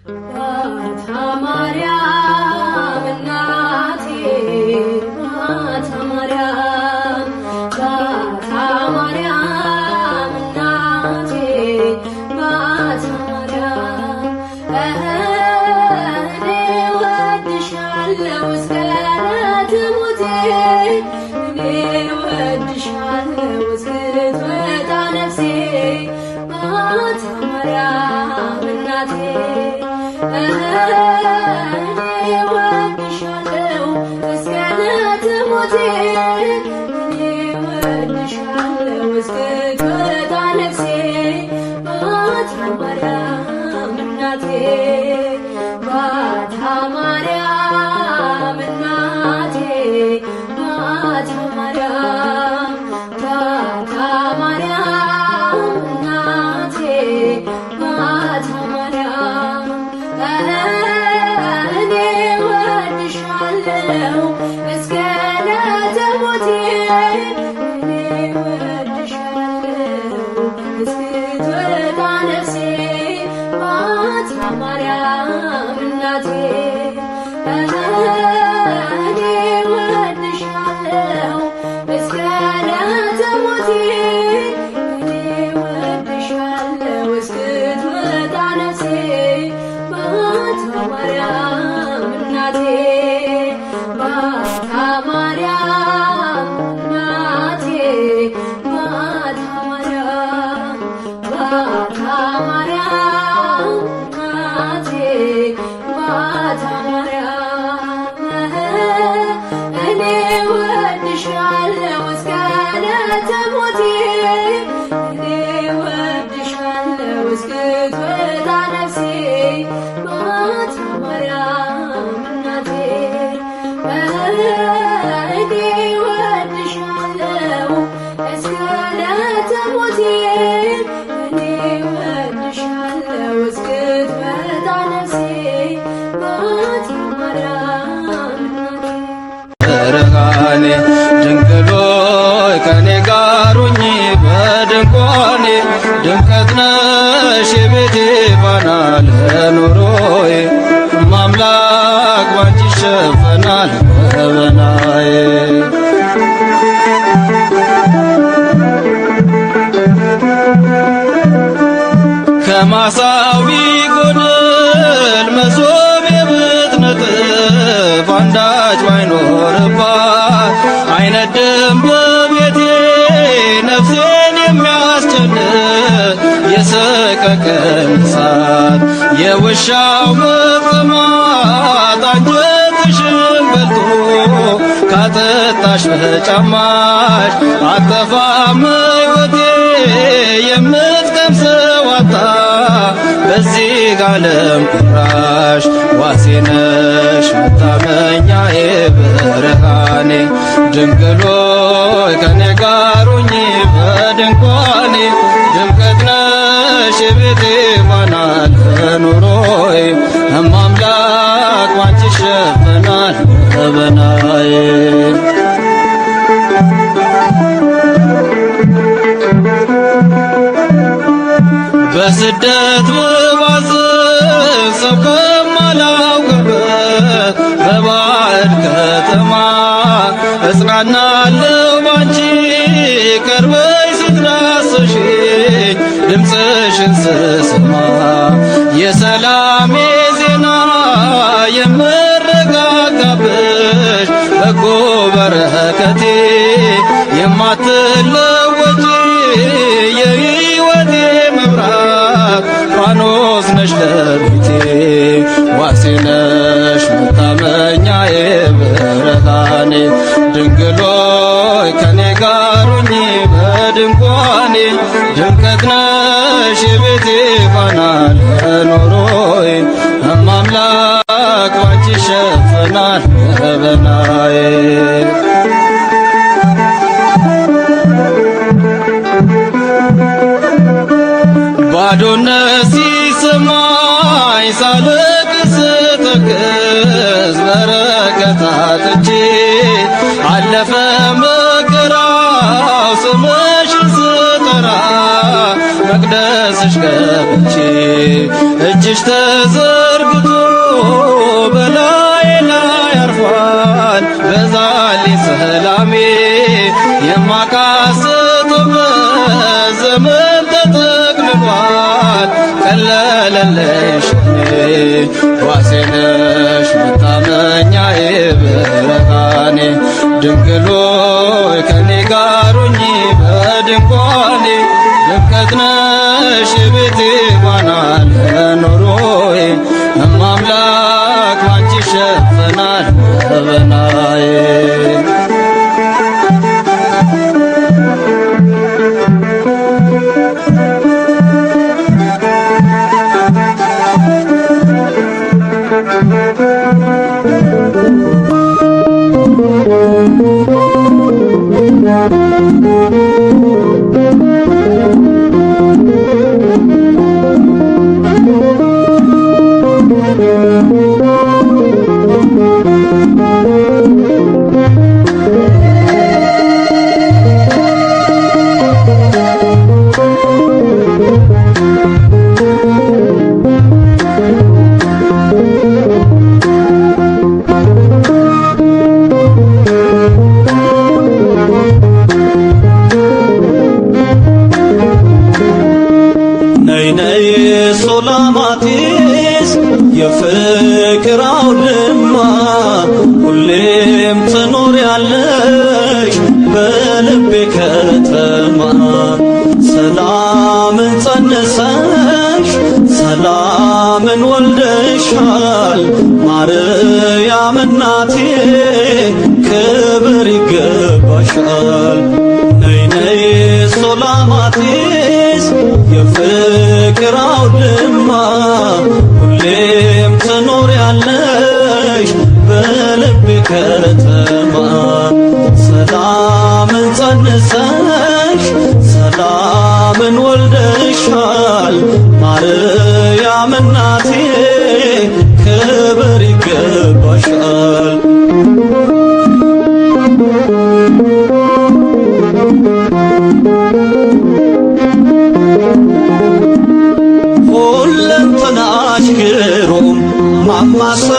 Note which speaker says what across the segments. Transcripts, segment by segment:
Speaker 1: ባታ ማርያም እናቴ ባታ ማርያም ባታ ማርያም እናቴ ባታ ማርያም እኔ እወድሻለሁ እስከ ትሞቴ እኔ እወድሻለሁ እስክትወጣ ነፍሴ ባታ ማርያም እናቴ እኔ እወድሻለሁ እስከ ትሞቴ እኔ እወድሻለሁ እስክትወጣ ነፍሴ ባታ ማርያም እናቴ ባታ ማርያም እናቴ ባታ ማርያም ባታ ማርያም እናቴ ባታ ማርያም እኔ እወድሻለሁ እስከ ለተሞቴ እኔ እወድሻለሁ እስክትወጣ ነፍሴ ባታ ማርያም እናቴ እኔ እወድሻለሁ እስከ ለተሞቴ እኔ እወድሻለሁ እስክትወጣ ነፍሴ ባታ ማርያም እናቴ ባታ ማርያም እናቴ ባታ ማርያም ባታ ማርያም እናቴ ባታ ማርያም እኔ እወድሻለሁ እስከ ለተሞቴ እኔ እወድሻለሁ እስክትወጣ ነፍሴ ባታ ማርያም እናቴ እኔ እወድሻለሁ እስከ ለተሞቴ እኔ እወድሻለሁ እስክትወጣ ነፍሴ ባታ ማርያም እናቴ
Speaker 2: ብርሃኔ ድንግሎይ ከኔ ጋር ሁኚ በድንኳኔ ድምቀት ነሽ የቤቴ ፋና ለኑሮዬ ማምላክ ባንቺ ይሸፈናል ገበናዬ ከማሳዊ ጎደል መሶብ ብትነጥፍ አንዳች ባይኖርባት አይነድም በቤቴ ነፍሴን የሚያስጨንቅ የሰቀቀን እሳት የውሻው መቅማት አንጀትሽን በልቶ ካጠጣሽ በጫማሽ አጠፋም ሕይወቴ የምትቀምሰው አጣ በዚህ ዓለም ቁራሽ ዋሴ ነሽ መታመኛዬ ብርሃኔ ድንግሎይ ከኔ ጋር ሁኚ በድንኳኔ ድምቀት ነሽ የቤቴ ፋና ለኑሮዬ እማምላክ ባንቺ ይሸፈናል ገበናዬ በስደት ብባዝን ሰው ከማላውቅበት በባዕድ ከተማ እጽናናለሁ ባንቺ ቀርበሽ ስትዳስሽኝ ድምፅሽን ስሰማ የሰላሜ ዜና የምረጋጋብሽ በጎ በረከቴ የማትለወጪ የሕይወቴ መብራት ፋኖስ ነሽ ለቤቴ ዋሴ ነሽ መታመኛዬ ብርሃኔ ድንግሎይ ከኔ ጋር ሁኚ በድንኳኔ ድምቀት ነሽ የቤቴ ፋና ለኑሮዬ እማምላክ ባንቺ ይሸፈናል ገበናዬ ባዶነት ሲሰማኝ ሳለቅስ ስተክዝ በረከት አጥቼ አለፈ መከራው ስምሽን ስጠራ መቅደስሽ ገብቼ እጅሽ ተዘ ዘርግቶ በላዬ ላይ አርፏል። በዛልኝ ሰላሜ የማካስትበት ዘመን ተጠቅልሏል። ቀለለልሽ ዋሴ ነሽ መታመኛዬ ብርሃኔ ድንግል ሆይ ከኔ ጋር ሁኚ በድንኳኔ ድምቀት ነሽ የቤቴ ዋና ለኑሮዬ እማምላክ ባንቺ ይሸፈናል ገበናዬ። ሶላማጢስ የፍቅር አውድማ ሁሌም ትኖሪያለሽ በልቤ ከተማ። ሰላምን ጸንሰሽ ሰላምን ወልደሻል ማርያም እናቴ ክብር ይገባሻል። ነይ ነይ ሶላማጢስ የፍቅር አውድማ ሁሌም ትኖሪያለሽ በልቤ ከተማ። ሰላምን ጸንሰሽ ሰላምን ወልደሻል ማርያም እናቴ ክብር ይገባሻል። ሁለንተናሽ ግሩም ማማሰገነቴ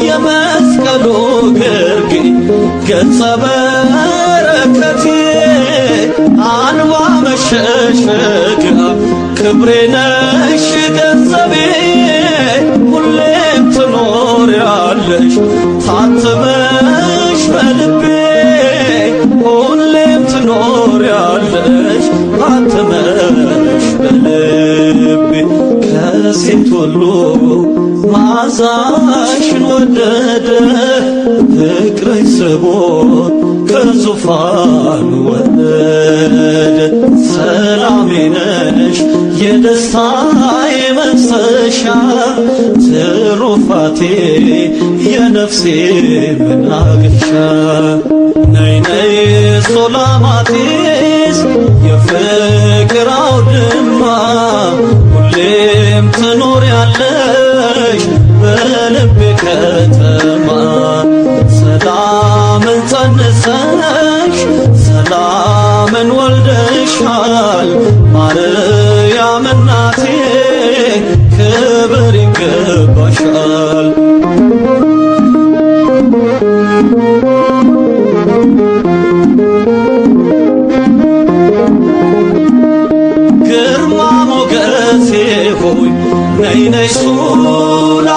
Speaker 2: የመስቀሉ ግርጌ ገጸ በረከቴ አንባ መሸሸጊያ ክብሬ ነሽ ገንዘቤ ሁሌም ትኖሪያለሽ ታትመሽ በልቤ ሁሌም ትኖሪያለሽ ታትመሽ በልቤ። ከሴት ሁሉ መዓዛሽን ወደደ ፍቅርሽ ስቦት ከዙፋኑ ወረደ። ሰላሜ ነሽ የደስታዬ መፍሰሻ ትሩፋቴ የነፍሴ መናገሻ። ነይ ነይ ሶላማጢስ የፍቅር አውድማ ሁሌም ትኖሪያለሽ በልቤ ከተማ። ሰላምን ጸንሰሽ ሰላምን ወልደሻል ማርያም እናቴ ክብር ይገባሻል። ግርማ ሞገሴ ሆይ ነይ ነይ ሱላማጢስ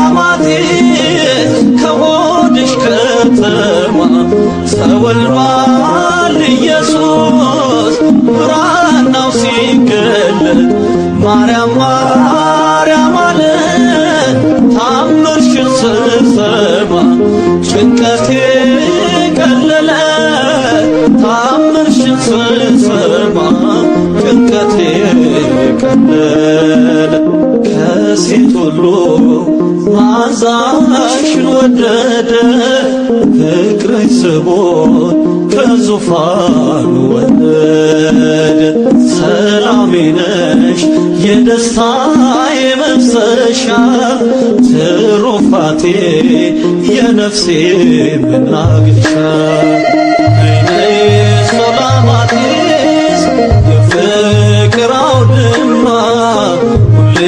Speaker 2: ከሆድሽ ከተማ ተወልዷል ኢየሱስ ብራናው ሲገለጥ ማርያም ማርያም አለ ታምርሽን ስሰማ ጭንቀቴ ቀለለ ታምርሽን ስሰማ ጭንቀቴ ቀለለ። ከሴት ሁሉ መዓዛሽን ወደደ ፍቅርሽ ስቦት ከዙፋኑ ወረደ። ሰላሜ ነሽ የደስታዬ መፍሰሻ ትሩፋቴ የነፍሴ መናገሻ። ነይ ነይ ሶላማጢስ የፍቅር አውድማ ሁሌ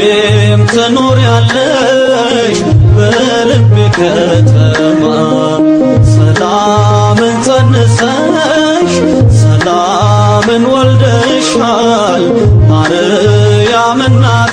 Speaker 2: ትኖሪያለሽ በልቤ ከተማ ሰላምን ጸንሰሽ ሰላምን ወልደሻል ማርያም እናቴ